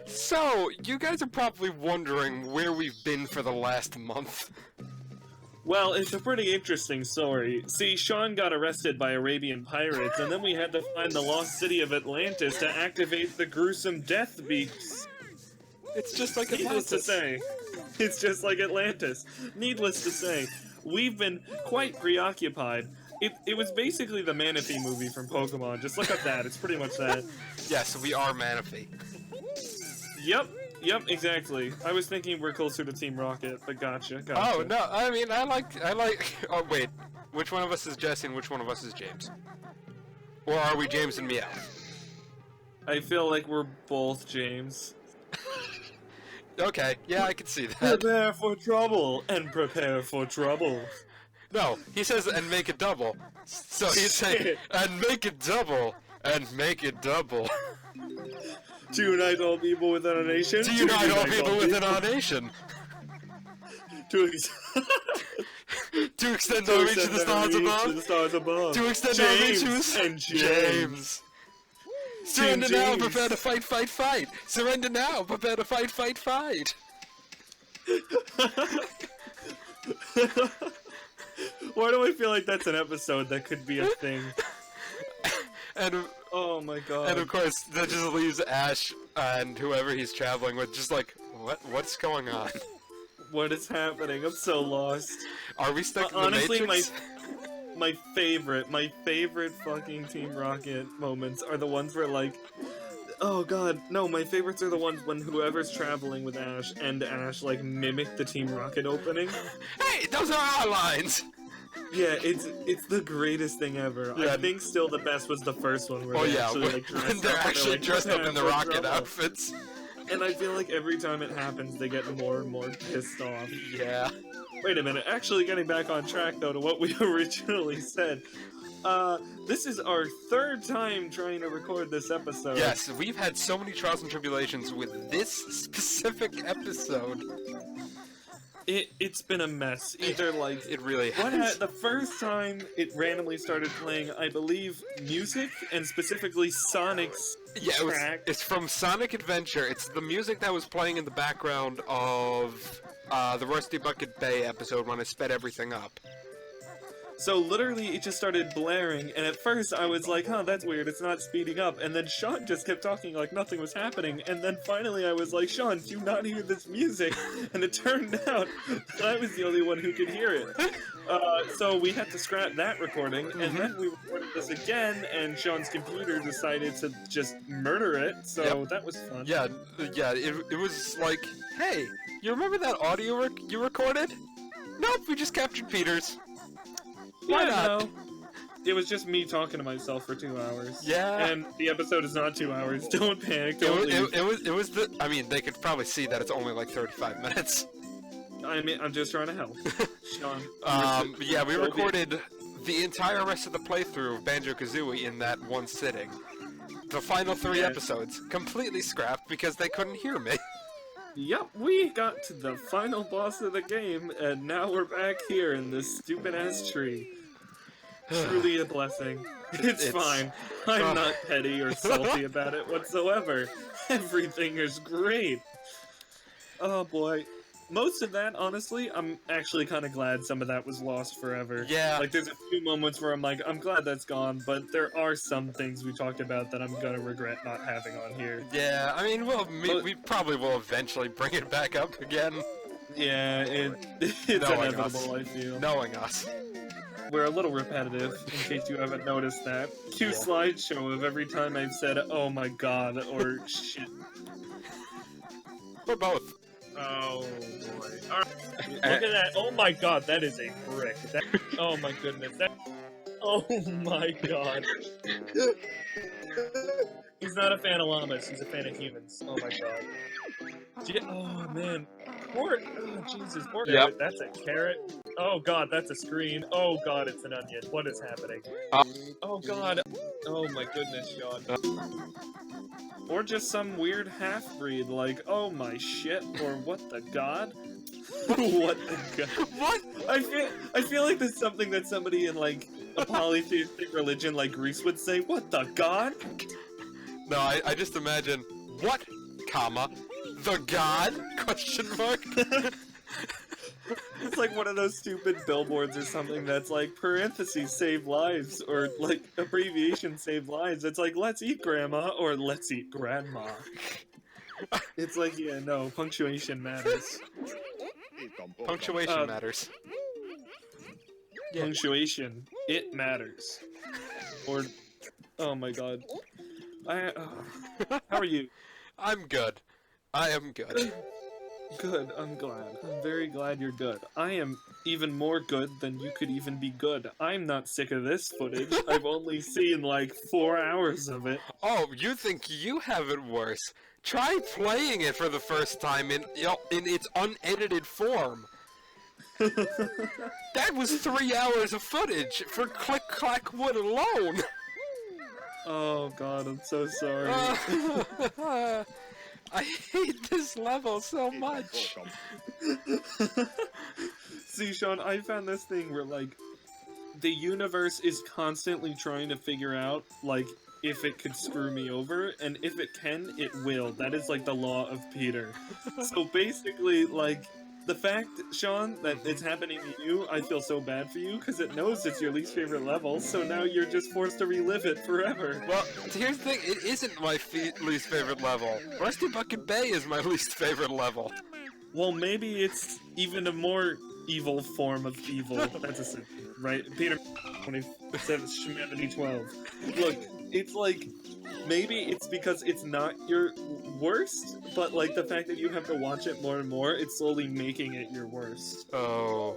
So, you guys are probably wondering where we've been for the last month. Well, it's a pretty interesting story. See, Sean got arrested by Arabian pirates, and then we had to find the lost city of Atlantis to activate the gruesome death beeps. It's just like Needless to Atlantis. say, it's just like Atlantis. Needless to say, we've been quite preoccupied. It was basically the Manaphy movie from Pokemon. Just look up that. It's pretty much that. Yes, we are Manaphy. Yep, exactly. I was thinking we're closer to Team Rocket, but gotcha. Oh, no, I mean, I like... Oh, wait. Which one of us is Jesse and which one of us is James? Or are we James and Meow? I feel like we're both James. Okay, yeah, I can see that. Prepare for trouble, and prepare for trouble. No, he says, and make it double. So he's saying, and make it double, and make it double. To unite all people within a nation. To unite all people within our nation. To extend our reach to the stars above. To extend our reach to James. Surrender now, prepare to fight, fight, fight. Surrender now, prepare to fight, fight, fight. Why do I feel like that's an episode that could be a thing? And oh my god. And of course, that just leaves Ash and whoever he's traveling with just like, what's going on? What is happening? I'm so lost. Are we stuck in the honestly, Matrix? my favorite fucking Team Rocket moments are the ones where like, oh god, no, my favorites are the ones when whoever's traveling with Ash and Ash like mimic the Team Rocket opening. Hey, those are our lines! Yeah, it's the greatest thing ever. Yeah. I think still the best was the first one where they're actually dressed up in the Rocket outfits. And I feel like every time it happens, they get more and more pissed off. Yeah. Wait a minute, actually getting back on track though to what we originally said. This is our third time trying to record this episode. Yes, we've had so many trials and tribulations with this specific episode. It's been a mess. Either like it really has. The first time it randomly started playing, I believe, music and specifically Sonic's track. It's from Sonic Adventure. It's the music that was playing in the background of the Rusty Bucket Bay episode when I sped everything up. So literally it just started blaring, and at first I was like, huh, that's weird, it's not speeding up, and then Sean just kept talking like nothing was happening, and then finally I was like, Sean, do you not hear this music? And it turned out that I was the only one who could hear it. So we had to scrap that recording, and then we recorded this again, and Sean's computer decided to just murder it, so that was fun. Yeah, it was like, hey, you remember that audio you recorded? Nope, we just captured Peter's. Why not? No. It was just me talking to myself for 2 hours. Yeah. And the episode is not 2 hours. Don't panic. It was the. I mean, they could probably see that it's only like 35 minutes. I mean, I'm just trying to help. Sean. Yeah, we recorded the entire rest of the playthrough of Banjo Kazooie in that one sitting. The final 3 episodes completely scrapped because they couldn't hear me. Yep, we got to the final boss of the game, and now we're back here in this stupid-ass tree. Truly a blessing. It's fine. I'm not petty or salty about it whatsoever. Everything is great. Oh boy. Most of that, honestly, I'm actually kind of glad some of that was lost forever. Yeah. Like, there's a few moments where I'm like, I'm glad that's gone, but there are some things we talked about that I'm gonna regret not having on here. Yeah, I mean, we probably will eventually bring it back up again. Yeah, it's inevitable, I feel. Knowing us. We're a little repetitive, in case you haven't noticed that. Cue slideshow of every time I've said, oh my god, or shit. Or both. Oh boy. Alright, look at that. Oh my god, that is a brick. Oh my goodness. Oh my god. He's not a fan of llamas, he's a fan of humans. Oh my god. Oh man. Oh Jesus. Carrot. That's a carrot. Oh god, that's a screen. Oh god, it's an onion. What is happening? Oh god. Oh my goodness, Sean. Or just some weird half-breed, like, oh my shit, or what the god? What the god? What? I feel like that's something that somebody in, like, a polytheistic religion like Greece would say, what the god? No, I just imagine, what comma, the god, question mark. It's like one of those stupid billboards or something that's like parentheses save lives or like abbreviation save lives. It's like let's eat grandma or let's eat grandma. It's like, yeah, no, punctuation matters. Punctuation matters. Yeah. Punctuation, it matters. Or, oh my god. How are you? I'm good. I am good. Good, I'm glad. I'm very glad you're good. I am even more good than you could even be good. I'm not sick of this footage. I've only seen like 4 hours of it. Oh, you think you have it worse? Try playing it for the first time in its unedited form. That was 3 hours of footage for Click Clack Wood alone. Oh god, I'm so sorry. I hate this level so much. See, Sean, I found this thing where, like, the universe is constantly trying to figure out, like, if it could screw me over, and if it can, it will. That is, like, the law of Peter. So basically, like, the fact, Sean, that it's happening to you, I feel so bad for you, because it knows it's your least favorite level, so now you're just forced to relive it forever. Well, here's the thing, it isn't my least favorite level. Rusty Bucket Bay is my least favorite level. Well, maybe it's even a more evil form of evil. That's a sin, right? Peter 27:12. Look, it's like, maybe it's because it's not your worst, but like the fact that you have to watch it more and more, it's slowly making it your worst. Oh.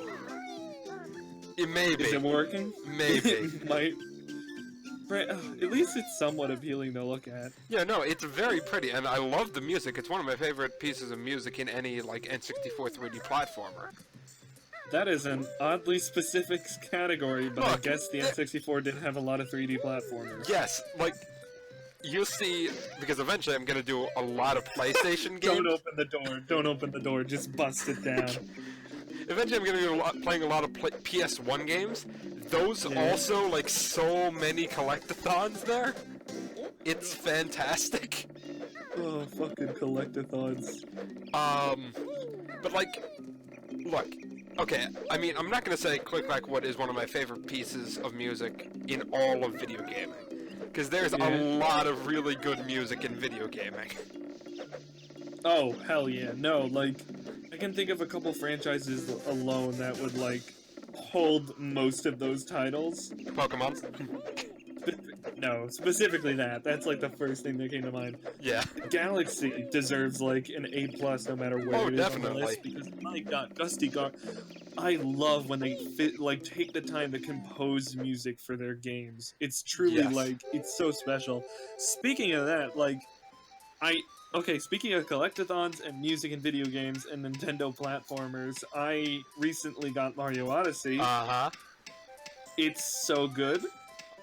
It may be. Is it working? Maybe. It might. Right, at least it's somewhat appealing to look at. Yeah, no, it's very pretty, and I love the music. It's one of my favorite pieces of music in any, like, N64 3D platformer. That is an oddly specific category, but Look, I guess the N64 did have a lot of 3D platformers. Yes, like, you'll see, because eventually I'm gonna do a lot of PlayStation games. Don't open the door, don't open the door, just bust it down. Eventually I'm gonna be playing a lot of PS1 games. Those also, like, so many collectathons there. It's fantastic. Oh, fucking collectathons. But, like, look, okay, I mean, I'm not gonna say Click Clack Wood is one of my favorite pieces of music in all of video gaming. Because there's a lot of really good music in video gaming. Oh, hell yeah. No, like, I can think of a couple franchises alone that would, like, hold most of those titles. Pokemon? No, specifically that. That's, like, the first thing that came to mind. Yeah. Galaxy deserves, like, an A+ no matter where it is on the definitely. list, because, my god, Gusty Gar... I love when they take the time to compose music for their games. It's truly, like, it's so special. Speaking of that, like, okay, speaking of collectathons and music in video games and Nintendo platformers, I recently got Mario Odyssey. Uh-huh. It's so good.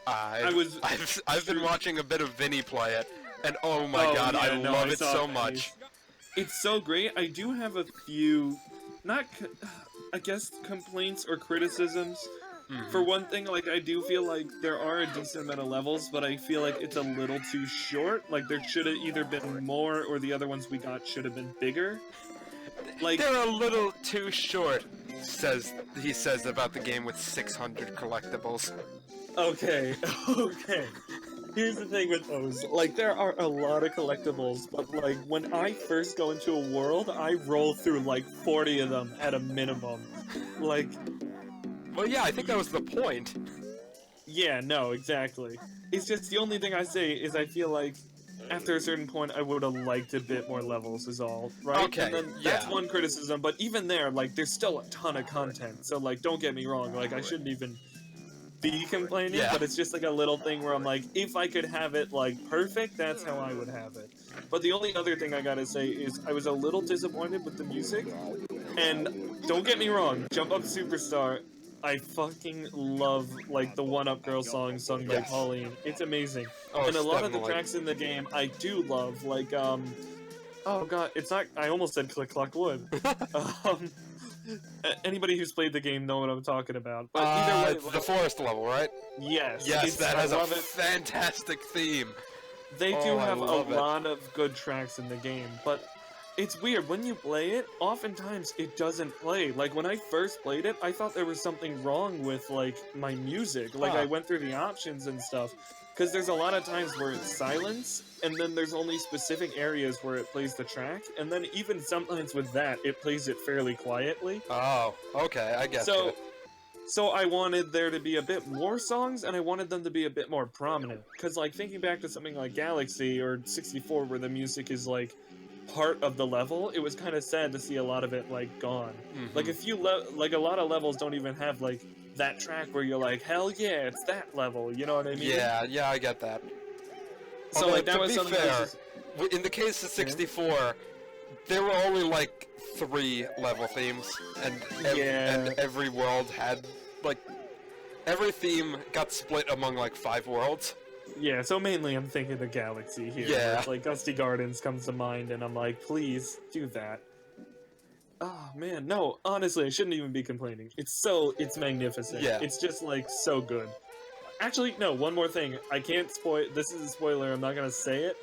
I've been watching a bit of Vinny play it, and oh my god, I love it so much. It's so great. I do have a few, I guess, complaints or criticisms. For one thing, like, I do feel like there are a decent amount of levels, but I feel like it's a little too short. Like, there should have either been more, or the other ones we got should have been bigger. Like, they're a little too short, he says about the game with 600 collectibles. Okay, okay. Here's the thing with those. Like, there are a lot of collectibles, but, like, when I first go into a world, I roll through, like, 40 of them at a minimum. Like... Well, yeah, I think that was the point. Yeah, no, exactly. It's just the only thing I say is I feel like after a certain point I would have liked a bit more levels is all, right? Okay, and then that's one criticism, but even there, like, there's still a ton of content, so, like, don't get me wrong, like, I shouldn't even be complaining, but it's just like a little thing where I'm like, if I could have it, like, perfect, that's how I would have it. But the only other thing I gotta say is I was a little disappointed with the music, and don't get me wrong, Jump Up Superstar, I fucking love, like, the One Up Girl song sung by Pauline. It's amazing. Oh, and a lot of the tracks in the game I do love, like, oh god, it's not, I almost said Click Clack Wood. Anybody who's played the game know what I'm talking about. But either way, the forest level, right? Yes. Yes, that has a fantastic theme. They do Oh, I have a love it. lot of good tracks in the game, but it's weird. When you play it, oftentimes it doesn't play. Like, when I first played it, I thought there was something wrong with, like, my music. Like, I Huh. went through the options and stuff. Because there's a lot of times where it's silence, and then there's only specific areas where it plays the track, and then even sometimes with that, it plays it fairly quietly. Oh, okay, I get So, you. so I wanted there to be a bit more songs, and I wanted them to be a bit more prominent. Because, like, thinking back to something like Galaxy or 64, where the music is, like, part of the level, it was kind of sad to see a lot of it, like, gone. Like, like, a lot of levels don't even have, like, that track where you're like, hell yeah, it's that level, you know what I mean? Yeah, I get that. So, Although, like, that to was be something that fair, was just... in the case of 64, there were only like 3 level themes, and every world had like every theme got split among like 5 worlds. Yeah, so mainly I'm thinking the Galaxy here. Yeah. Where it's like Gusty Gardens comes to mind, and I'm like, please do that. Oh man, no, honestly, I shouldn't even be complaining. It's magnificent. Yeah. It's just like so good. Actually, no, one more thing. I can't spoil. This is a spoiler. I'm not gonna say it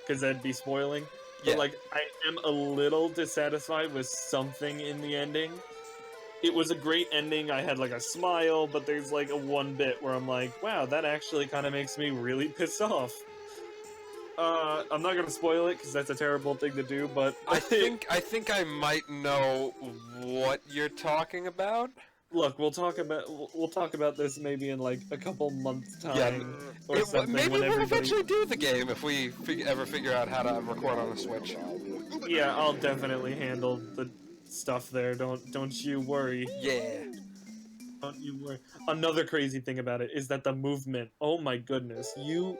because that'd be spoiling. But Yeah. like, I am a little dissatisfied with something in the ending. It was a great ending. I had like a smile, but there's like a one bit where I'm like, wow, that actually kind of makes me really pissed off. I'm not gonna spoil it because that's a terrible thing to do, but I think I might know what you're talking about. look, we'll talk about this maybe in like a couple months time or Maybe something. we'll when everybody... eventually do the game if we ever figure out how to record on a Switch. Yeah, I'll definitely handle the stuff there. Don't you worry. Yeah. Don't you worry. Another crazy thing about it is that the movement. Oh my goodness, you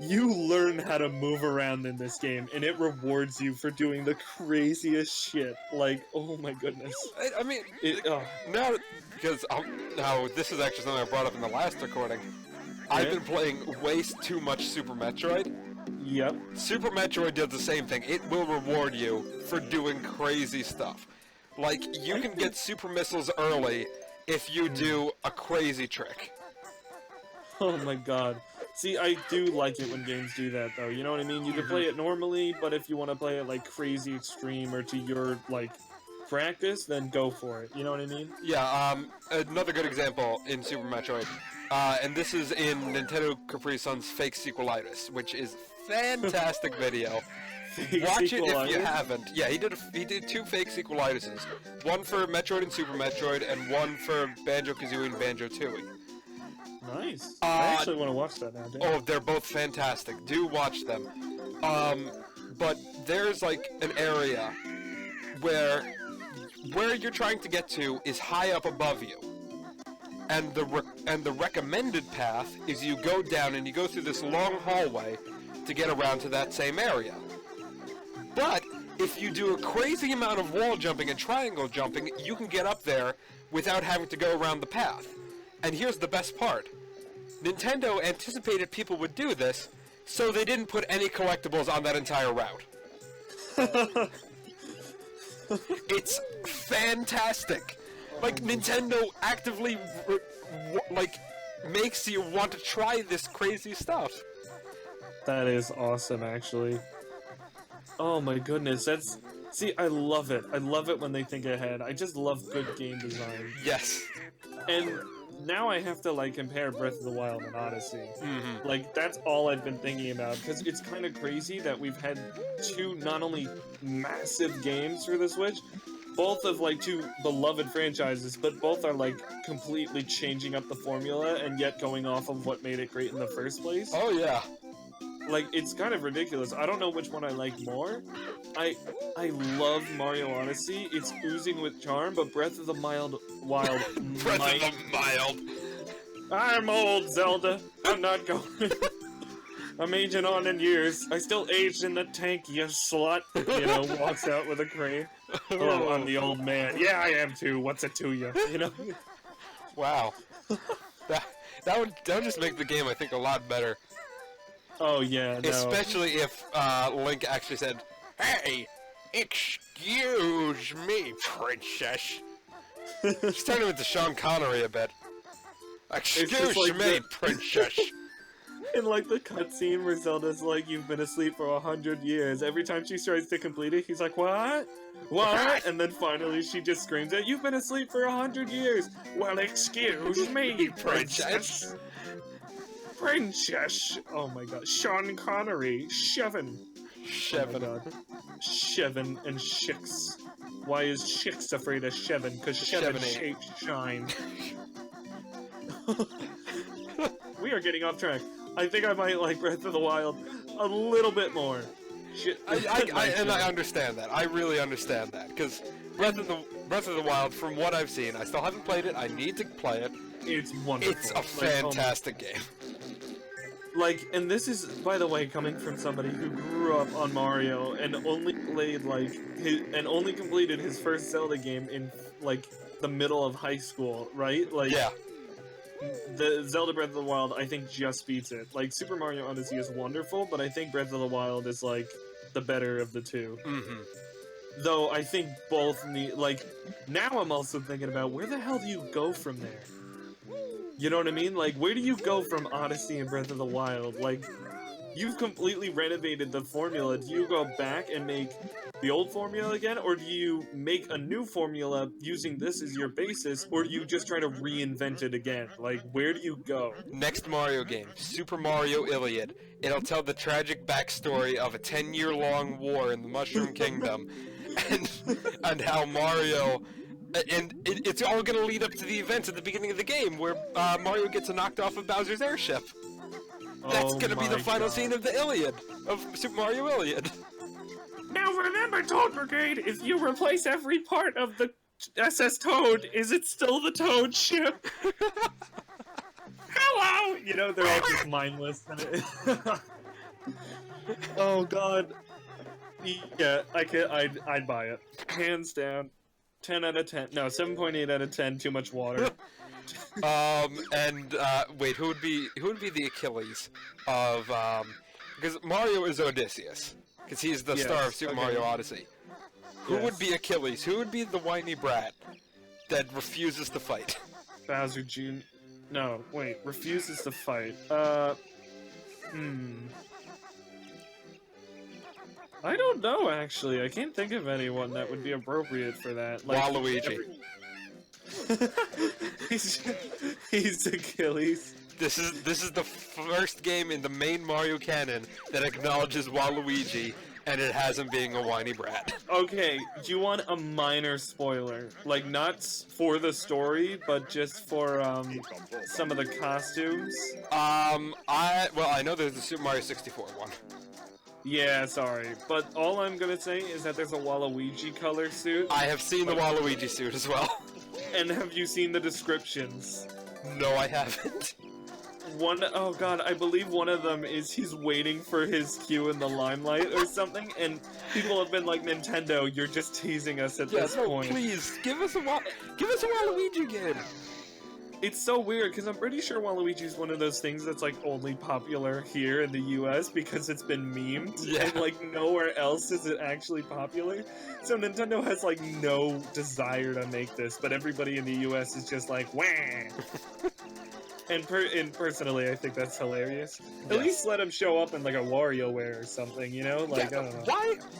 learn how to move around in this game, and it rewards you for doing the craziest shit. Like, oh my goodness. I mean, Oh. now because now this is actually something I brought up in the last recording. I've been playing way too much Super Metroid. Yep. Super Metroid does the same thing. It will reward you for doing crazy stuff. Like, you can get super missiles early if you do a crazy trick. Oh my god. See, I do like it when games do that, though. You know what I mean? You can play it normally, but if you want to play it like crazy extreme or to your like practice, then go for it. You know what I mean? Yeah, another good example in Super Metroid, and this is in Nintendo Capri Sun's Fake Sequelitis, which is fantastic video. Watch it if you haven't. Yeah, he did 2 fake sequelitises. One for Metroid and Super Metroid, and one for Banjo Kazooie and Banjo Tooie. Nice. I actually want to watch that now. Damn. Oh, they're both fantastic. Do watch them. But there's like an area where you're trying to get to is high up above you, and the recommended path is you go down and you go through this long hallway to get around to that same area. But if you do a crazy amount of wall jumping and triangle jumping, you can get up there without having to go around the path. And here's the best part. Nintendo anticipated people would do this, so they didn't put any collectibles on that entire route. It's fantastic. Like, Nintendo actively, like, makes you want to try this crazy stuff. That is awesome, actually. Oh my goodness, that's... See, I love it. I love it when they think ahead. I just love good game design. Yes. And now I have to, like, compare Breath of the Wild and Odyssey. Mm-hmm. Like, that's all I've been thinking about, because it's kind of crazy that we've had 2 not only massive games for the Switch, both of, like, 2 beloved franchises, but both are, like, completely changing up the formula and yet going off of what made it great in the first place. Oh, yeah. Like, it's kind of ridiculous. I don't know which one I like more. I love Mario Odyssey. It's oozing with charm, but Breath of the Wild Breath of the Wild. I'm old, Zelda. I'm not going. I'm aging on in years. I still aged in the tank, you slut. You know, walks out with a crane. Oh, I'm the old man. Yeah, I am too. What's it to you? You know? Wow. that would just make the game, I think, a lot better. Oh, yeah, no. Especially if Link actually said, "Hey, excuse me, princess." Just turn him into Sean Connery a bit. Excuse like me, princess. In like the cutscene where Zelda's like, "You've been asleep for 100 years." Every time she tries to complete it, he's like, "What? What?" And then finally she just screams out, "You've been asleep for 100 years." "Well, excuse me, princess." Princess. Oh my god. Sean Connery. Shevin. Shevin. Oh my god. Shevin and Shix. Why is Shix afraid of Shevin? Because Shevin shapes shine. We are getting off track. I think I might like Breath of the Wild a little bit more. I understand that. I really understand that, because Breath of the Wild, from what I've seen, I still haven't played it. I need to play it. It's wonderful. It's a fantastic game. Like, and this is, by the way, coming from somebody who grew up on Mario and only played only completed his first Zelda game in like the middle of high school, right? Like, yeah. The Zelda Breath of the Wild, I think, just beats it. Like, Super Mario Odyssey is wonderful, but I think Breath of the Wild is, like, the better of the two. Mm-hmm. Though, I think both need, like, now I'm also thinking about, where the hell do you go from there? You know what I mean? Like, where do you go from Odyssey and Breath of the Wild? Like, you've completely renovated the formula. Do you go back and make the old formula again, or do you make a new formula using this as your basis, or do you just try to reinvent it again? Like, where do you go? Next Mario game, Super Mario Iliad. It'll tell the tragic backstory of a 10-year-long war in the Mushroom Kingdom, and how Mario... And it's all going to lead up to the events at the beginning of the game, where Mario gets knocked off of Bowser's airship. That's going to be the final scene of the Iliad, of Super Mario Iliad. Now remember, Toad Brigade, if you replace every part of the SS Toad, is it still the Toad ship? Hello! You know, they're all just mindless. Oh god. Yeah, I'd buy it. Hands down. 10 out of 10. No, 7.8 out of 10, too much water. Wait, who would be the Achilles of, because Mario is Odysseus. Because he's the star of Super Mario Odyssey. Who would be Achilles? Who would be the whiny brat that refuses to fight? Bowser Jr. No, wait, refuses to fight. I don't know, actually. I can't think of anyone that would be appropriate for that. Like, Waluigi. He's Achilles. This is the first game in the main Mario canon that acknowledges Waluigi, and it has him being a whiny brat. Okay, do you want a minor spoiler? Like, not for the story, but just for, some of the costumes? I know there's the Super Mario 64 one. Yeah, sorry. But all I'm gonna say is that there's a Waluigi color suit. I have seen the Waluigi suit as well. And have you seen the descriptions? No, I haven't. Oh god, I believe one of them is he's waiting for his cue in the limelight or something, and people have been like, Nintendo, you're just teasing us at this point. Please, give us a Waluigi game! It's so weird, because I'm pretty sure Waluigi's one of those things that's like only popular here in the US because it's been memed, and like nowhere else is it actually popular. So Nintendo has like no desire to make this, but everybody in the US is just like, wah! And personally, I think that's hilarious. At least let him show up in like a WarioWare or something, you know? Like, I don't know.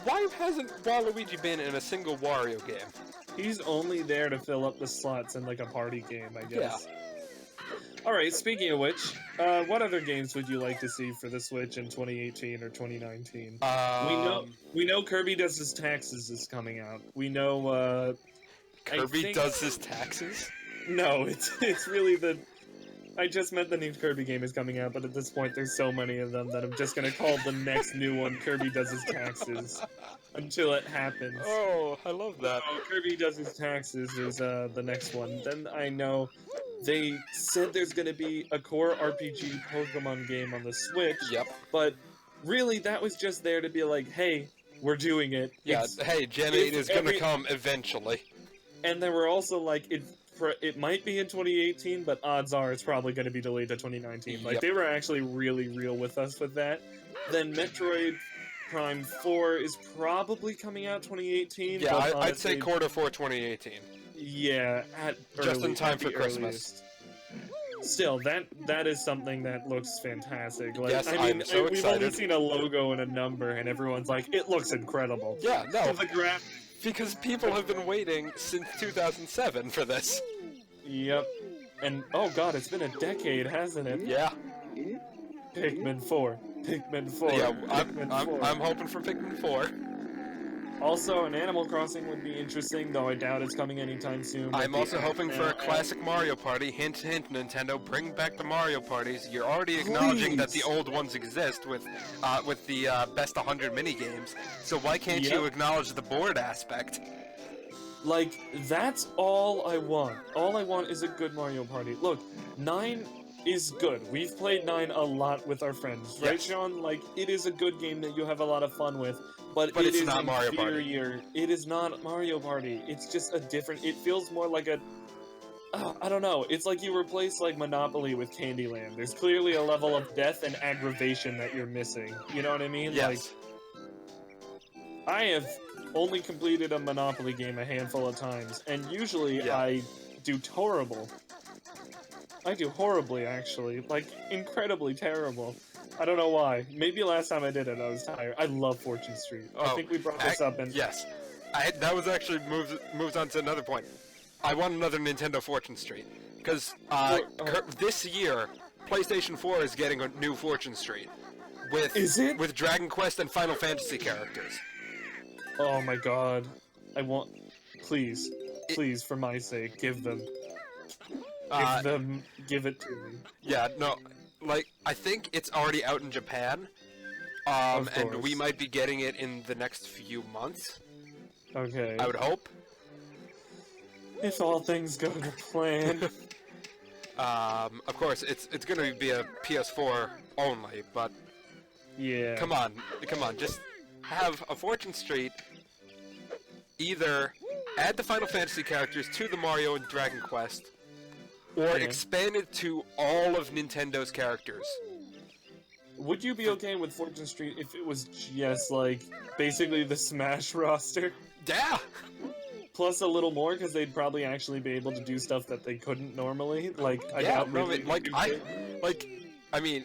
Why hasn't Waluigi been in a single Wario game? He's only there to fill up the slots in like a party game, I guess. Yeah. Alright, speaking of which, what other games would you like to see for the Switch in 2018 or 2019? We know Kirby Does His Taxes is coming out. We know, Kirby Does His Taxes? No, it's really the... I just meant the new Kirby game is coming out, but at this point there's so many of them that I'm just gonna call the next new one Kirby Does His Taxes until it happens. Oh, I love that. Kirby Does His Taxes is the next one. Then I know they said there's gonna be a core RPG Pokemon game on the Switch. Yep. But really, that was just there to be like, hey, we're doing it. Yeah, hey, Gen 8 is gonna come eventually. And they were also like, it might be in 2018, but odds are it's probably going to be delayed to 2019. Like, they were actually really real with us with that. Then Metroid Prime 4 is probably coming out 2018. Yeah, I'd say quarter 4 2018. Yeah, just in time for Christmas. still, that is something that looks fantastic. Like, Yes, I mean, I'm so we've only excited. seen a logo and a number, and everyone's like, it looks incredible. Yeah, no, The graph. because people have been waiting since 2007 for this. Yep. And oh god, it's been a decade, hasn't it? Yeah. Pikmin 4. Pikmin 4. Yeah, Pikmin 4. I'm hoping for Pikmin 4. Also, an Animal Crossing would be interesting, though I doubt it's coming anytime soon. I'm also hoping for a classic Mario Party. Hint, hint, Nintendo, bring back the Mario parties. You're already acknowledging that the old ones exist with the best 100 mini-games. So why can't you acknowledge the board aspect? Like, that's all I want. All I want is a good Mario Party. Look, 9 is good. We've played 9 a lot with our friends, right, Yes. Sean? Like, it is a good game that you have a lot of fun with. But it it's is not Mario Party. inferior. It is not Mario Party. It's just a different... It feels more like a... I don't know. It's like you replace, like, Monopoly with Candyland. There's clearly a level of death and aggravation that you're missing. You know what I mean? Yes. Like, I have only completed a Monopoly game a handful of times, and usually I do horrible. I do horribly, actually. Like, incredibly terrible. I don't know why. Maybe last time I did it, I was tired. I love Fortune Street. I think we brought this up and... Yes. That was actually moves on to another point. I want another Nintendo Fortune Street. Because this year, PlayStation 4 is getting a new Fortune Street. Is it? With Dragon Quest and Final Fantasy characters. Oh my god. I want... Please. Please, for my sake, give them. Give it to me. Yeah, no... Like, I think it's already out in Japan, and we might be getting it in the next few months. Okay. I would hope. If all things go to plan. Of course, it's gonna be a PS4 only, but... Yeah. Come on, just have a Fortune Street, either add the Final Fantasy characters to the Mario and Dragon Quest, or expand it to all of Nintendo's characters. Would you be okay with Fortune Street if it was just, like, basically the Smash roster? Yeah! Plus a little more, because they'd probably actually be able to do stuff that they couldn't normally. Like, I doubt really... I mean,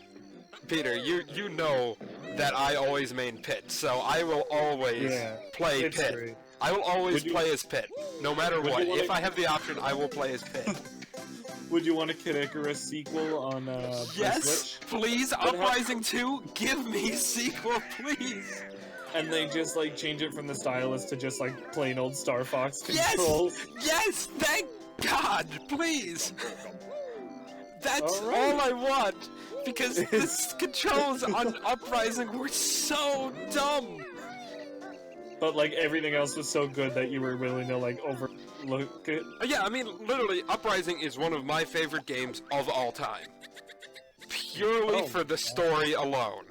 Peter, you know that I always main Pit, so I will always play Pit. Great. I will always play as Pit, no matter what. If I have the option, I will play as Pit. Would you want a Kid Icarus sequel on Yes, Switch? Please, Uprising 2, give me a sequel, please. And they just like change it from the stylus to just like plain old Star Fox controls. Yes, thank God, please. That's all right. all I want, because the controls on Uprising were so dumb. But like everything else was so good that you were willing to like overlook it. Yeah, I mean, literally, Uprising is one of my favorite games of all time. Purely for the story alone.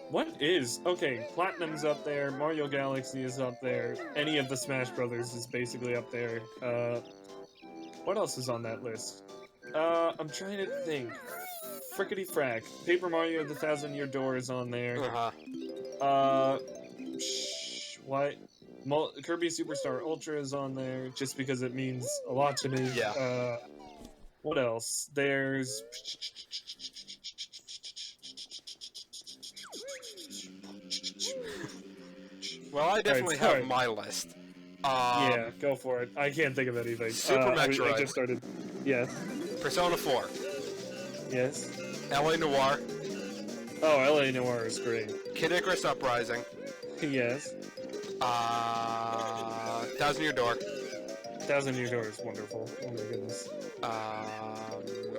What is... Okay, Platinum's up there, Mario Galaxy is up there, any of the Smash Brothers is basically up there. What else is on that list? I'm trying to think. Frickety frack. Paper Mario the Thousand Year Door is on there. What? Kirby Superstar Ultra is on there, just because it means a lot to me. Yeah. What else? There's... Well, I definitely have my list. Yeah, go for it. I can't think of anything. Super Metroid. I just started... Yes. Persona 4. Yes. LA Noire. Oh, LA Noire is great. Kid Icarus Uprising. Yes. Thousand Year Door. Thousand Year Door is wonderful. Oh my goodness.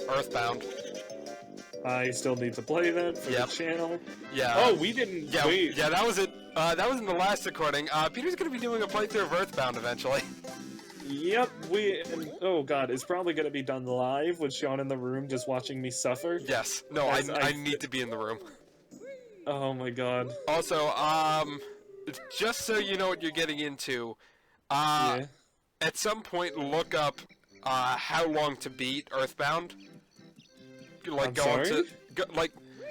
Earthbound. I still need to play that for the channel. Yeah. Oh, we didn't... Yeah, wait. yeah, that was it. That was in the last recording. Peter's gonna be doing a playthrough of Earthbound eventually. Yep, oh god, it's probably gonna be done live with Sean in the room just watching me suffer. Yes. No, I need to be in the room. Oh my god. Also, just so you know what you're getting into, at some point look up, how long to beat Earthbound. Like,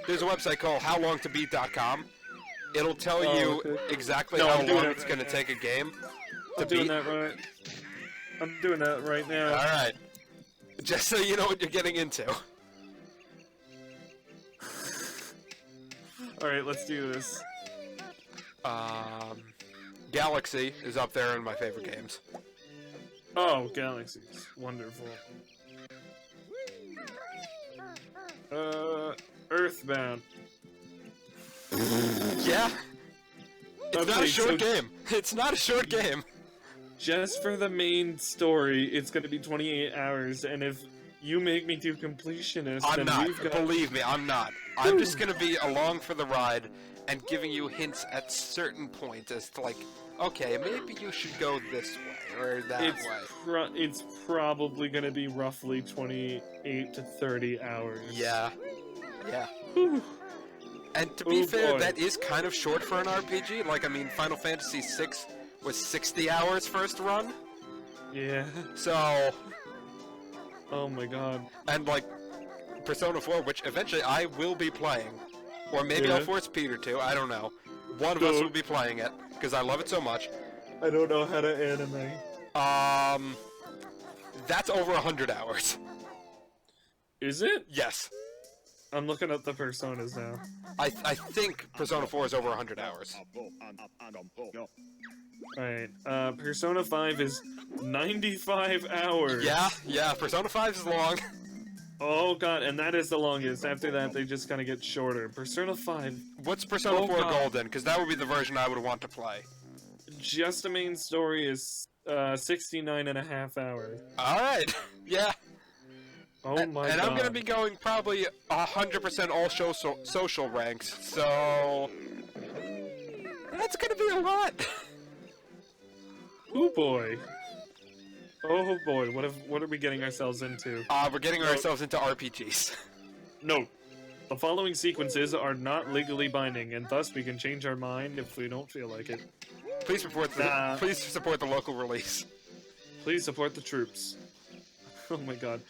there's a website called howlongtobeat.com. It'll tell you exactly how long it's gonna take a game to beat. I'm doing that right now. Alright. Just so you know what you're getting into. Alright, let's do this. Galaxy is up there in my favorite games. Oh, Galaxies. Wonderful. Earthbound. Yeah. It's not Okay, a short so game. It's not a short game. just for the main story, it's gonna be 28 hours, and if you make me do completionist, I'm then not. we've got... Believe me, I'm not. I'm just gonna be along for the ride and giving you hints at certain points as to like, okay, maybe you should go this way or that way. It's probably gonna be roughly 28 to 30 hours. Yeah. Yeah. Whew. And to be fair, boy. that is kind of short for an RPG. Like, I mean, Final Fantasy VI was 60 hours first run. Yeah. So... Oh my god. And, like, Persona 4, which eventually I will be playing. Or maybe I'll force Peter to, I don't know. One of us will be playing it, because I love it so much. I don't know how to anime. That's over 100 hours. Is it? Yes. I'm looking up the Personas now. I think Persona 4 is over 100 hours. Alright, Persona 5 is 95 hours. Yeah, Persona 5 is long. Oh god, and that is the longest. After that, they just kind of get shorter. Persona 5. What's Persona 4 God. Golden? Because that would be the version I would want to play. Just the main story is 69.5 hours. Alright, yeah. Oh my god. And I'm gonna be going probably 100% all social ranks, so... That's gonna be a lot. Oh boy. Oh boy, what are we getting ourselves into? We're getting ourselves into RPGs. No. The following sequences are not legally binding, and thus we can change our mind if we don't feel like it. Please support the local release. Please support the troops. Oh my god.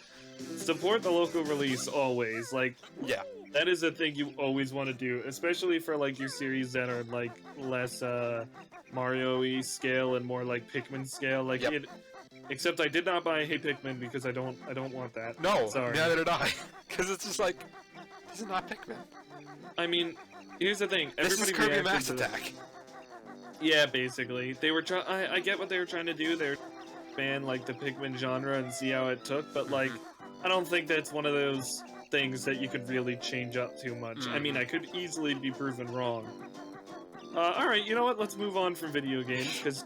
Support the local release always. Like, yeah, that is a thing you always want to do, especially for like your series that are like less Mario-y scale and more like Pikmin scale. Like except I did not buy Hey Pikmin because I don't want that. No, sorry. neither did I. Because it's just like, this is not Pikmin. I mean, here's the thing. This is Everybody Kirby reacted Mass to Attack. Yeah, basically. They were I get what they were trying to do. They were ban like the Pikmin genre and see how it took, but like, I don't think that's one of those things that you could really change up too much. I mean, I could easily be proven wrong. Alright, you know what? Let's move on from video games, because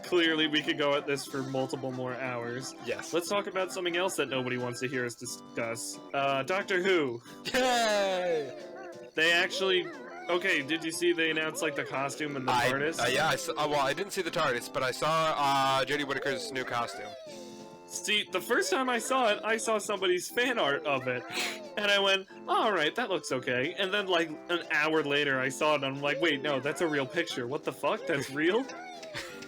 clearly we could go at this for multiple more hours. Yes. Let's talk about something else that nobody wants to hear us discuss. Doctor Who. Yay! They actually... Okay, did you see they announced, like, the costume and the TARDIS? Yeah, I saw, well, I didn't see the TARDIS, but I saw Jodie Whittaker's new costume. See, the first time I saw it, I saw somebody's fan art of it. And I went, alright, that looks okay. And then, like, an hour later, I saw it, and I'm like, wait, no, that's a real picture. What the fuck? That's real?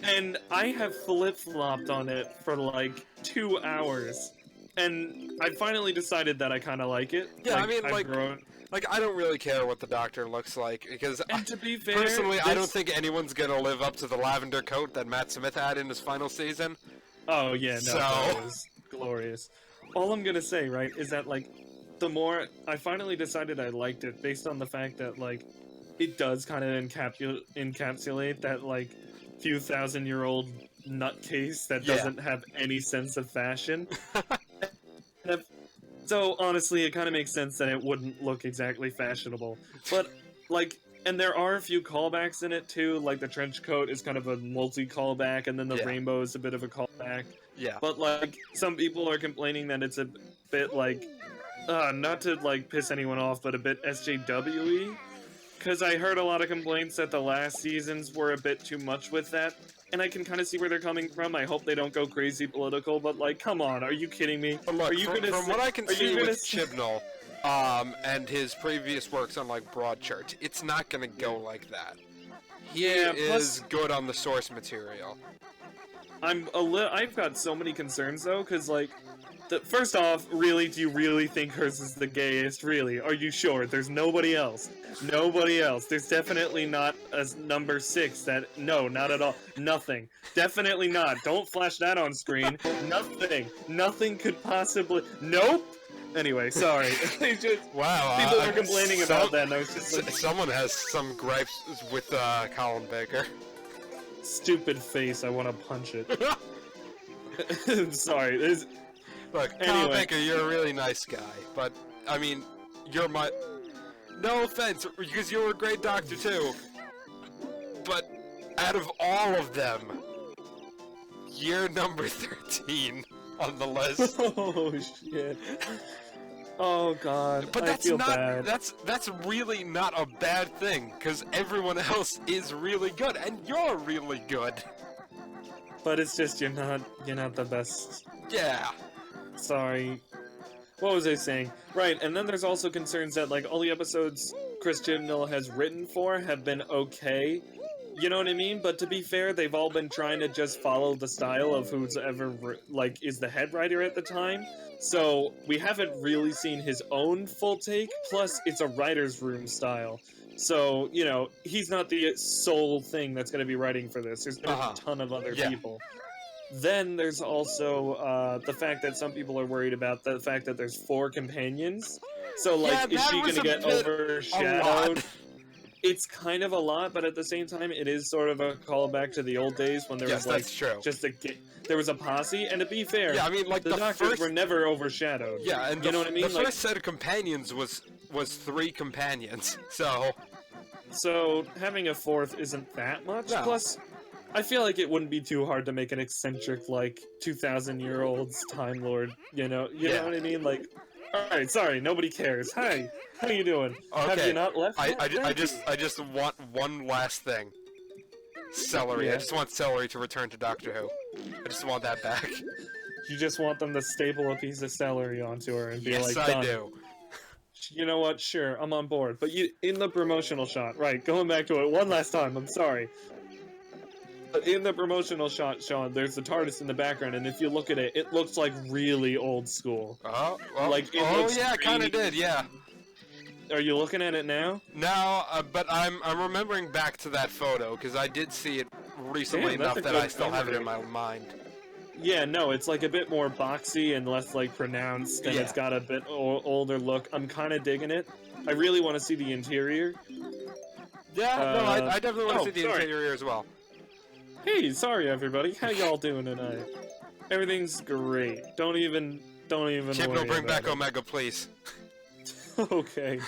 And I have flip-flopped on it for, like, 2 hours. And I finally decided that I kind of like it. Yeah, like, I mean, I've like... grown... Like, I don't really care what the Doctor looks like, because And to be fair, personally, I don't think anyone's gonna live up to the lavender coat that Matt Smith had in his final season. Oh, yeah, no, that was glorious. All I'm gonna say, right, is that, like, the more... I finally decided I liked it based on the fact that, like, it does kind of encapsulate that, like, few thousand-year-old nutcase that doesn't have any sense of fashion. So, honestly, it kind of makes sense that it wouldn't look exactly fashionable. But, like, and there are a few callbacks in it, too. Like, the trench coat is kind of a multi-callback, and then the rainbow is a bit of a callback. Yeah. But, like, some people are complaining that it's a bit, like, not to, like, piss anyone off, but a bit SJW-y. Because I heard a lot of complaints that the last seasons were a bit too much with that. And I can kind of see where they're coming from. I hope they don't go crazy political, but, like, come on, are you kidding me? But look, are you from what I can see with Chibnall, and his previous works on, like, Broadchurch, it's not gonna go like that. He is good on the source material. I've got so many concerns, though, because, like, First off, really, do you really think hers is the gayest? Really? Are you sure? There's nobody else. Nobody else. There's definitely not a number 6 that... No, not at all. Nothing. Definitely not. Don't flash that on screen. Nothing. Nothing could possibly... Nope! Anyway, sorry. Wow. People are complaining about that, and I was just like... Someone has some gripes with Colin Baker. Stupid face, I want to punch it. Sorry. Look, Colin Baker, you're a really nice guy, but, I mean, you're my... No offense, because you're a great doctor too, but out of all of them, you're number 13 on the list. Oh, shit. Oh, God, but I feel bad. That's really not a bad thing, because everyone else is really good, and you're really good. But it's just, you're not the best. Yeah. Sorry. What was I saying? Right, and then there's also concerns that, like, all the episodes Chris Chibnall has written for have been okay. You know what I mean? But to be fair, they've all been trying to just follow the style of who's ever, like, is the head writer at the time. So, we haven't really seen his own full take, plus it's a writer's room style. So, you know, he's not the sole thing that's going to be writing for this. There's been a ton of other people. Then there's also the fact that some people are worried about the fact that there's 4 companions. So, like, is she going to get overshadowed? It's kind of a lot, but at the same time, it is sort of a callback to the old days when there was, like, there was a posse. And to be fair, yeah, I mean, like, the doctors were never overshadowed. Yeah, and you know what I mean? The first set of companions was 3 companions, so... So, having a 4th isn't that much. No. Plus, I feel like it wouldn't be too hard to make an eccentric, like, 2,000-year-old's Time Lord, you know what I mean? Like, alright, sorry, nobody cares. Hi, how you doing? Okay. Have you not left yet? I just want one last thing. Celery. Yeah. I just want Celery to return to Doctor Who. I just want that back. You just want them to staple a piece of celery onto her and be like, yes, done. I do. You know what? Sure, I'm on board. But in the promotional shot, right, going back to it one last time, I'm sorry. But in the promotional shot, Sean, there's the TARDIS in the background, and if you look at it, it looks like really old school. Oh, well, like, yeah, it kind of did, yeah. Are you looking at it now? No, but I'm remembering back to that photo, because I did see it recently enough that I still have it in my mind. Yeah, no, it's like a bit more boxy and less like pronounced, and it's got a bit older look. I'm kind of digging it. I really want to see the interior. Yeah, no, I definitely want to see the interior as well. Hey, sorry everybody, how y'all doing tonight? Everything's great. Don't even Chibnall, bring back Omega, please. Okay.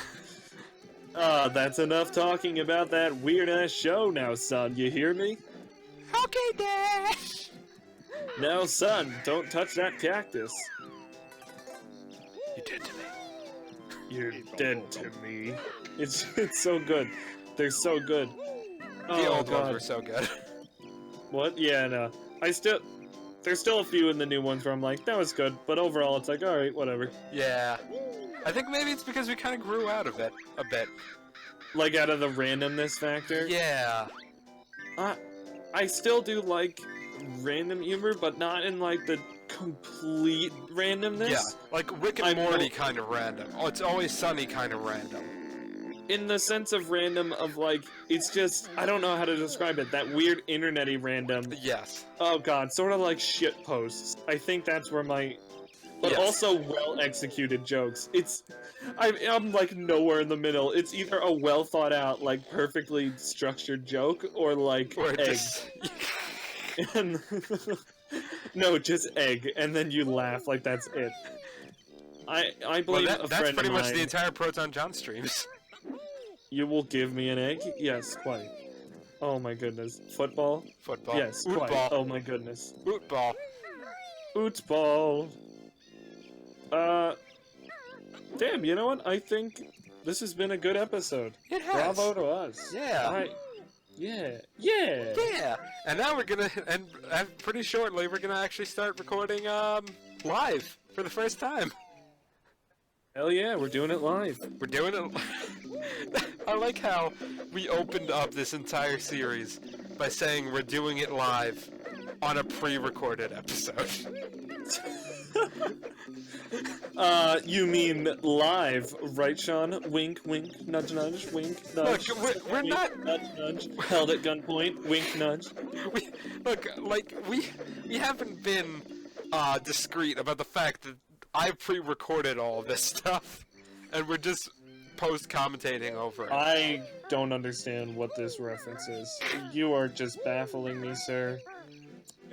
That's enough talking about that weird-ass show now, son. You hear me? Okay, Dad. Now, son, don't touch that cactus. You did to me. You're dead to me. It's so good. They're so good. The old ones were so good. What? Yeah, no. There's still a few in the new ones where I'm like, that was good, but overall it's like, alright, whatever. Yeah. I think maybe it's because we kind of grew out of it a bit. Like, out of the randomness factor? Yeah. I still do like random humor, but not in, like, the complete randomness. Yeah, like Rick and Morty kind of random. Oh, It's Always Sunny kind of random. In the sense of random of, like, it's just, I don't know how to describe it, that weird internet-y random. Yes. Oh god, sort of like shit posts. I think that's where my... But also well-executed jokes. I'm, like, nowhere in the middle. It's either a well-thought-out, like, perfectly structured joke, or, like, egg. And no, just egg, and then you laugh like that's it. I believe a friend of mine... That's pretty much the entire Proton John streams. You will give me an egg? Yes, quite. Oh my goodness. Football? Football. Yes, Oot quite. ball. Oh my goodness. Ootball. Ootball. Damn, you know what? I think this has been a good episode. It has. Bravo to us. Yeah. Yeah. Yeah. And now we're gonna, and pretty shortly, we're gonna actually start recording, live for the first time. Hell yeah, we're doing it live. We're doing it. I like how we opened up this entire series by saying we're doing it live on a pre-recorded episode. You mean live, right, Sean? Wink, wink, nudge, nudge, wink, nudge. Look, we're wink, not... Nudge, nudge. Held at gunpoint, wink, nudge. We haven't been discreet about the fact that I pre-recorded all of this stuff, and we're just post-commentating over it. I don't understand what this reference is. You are just baffling me, sir.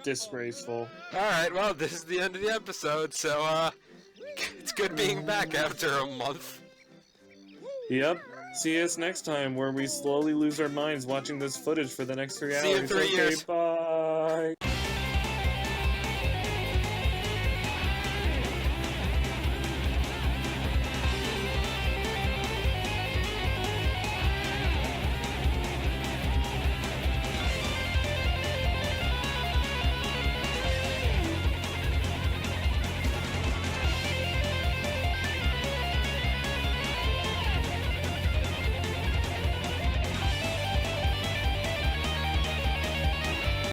Disgraceful. Alright, well, this is the end of the episode, so, it's good being back after a month. Yep. See us next time, where we slowly lose our minds watching this footage for the next 3 hours. See you in 3 years. Bye.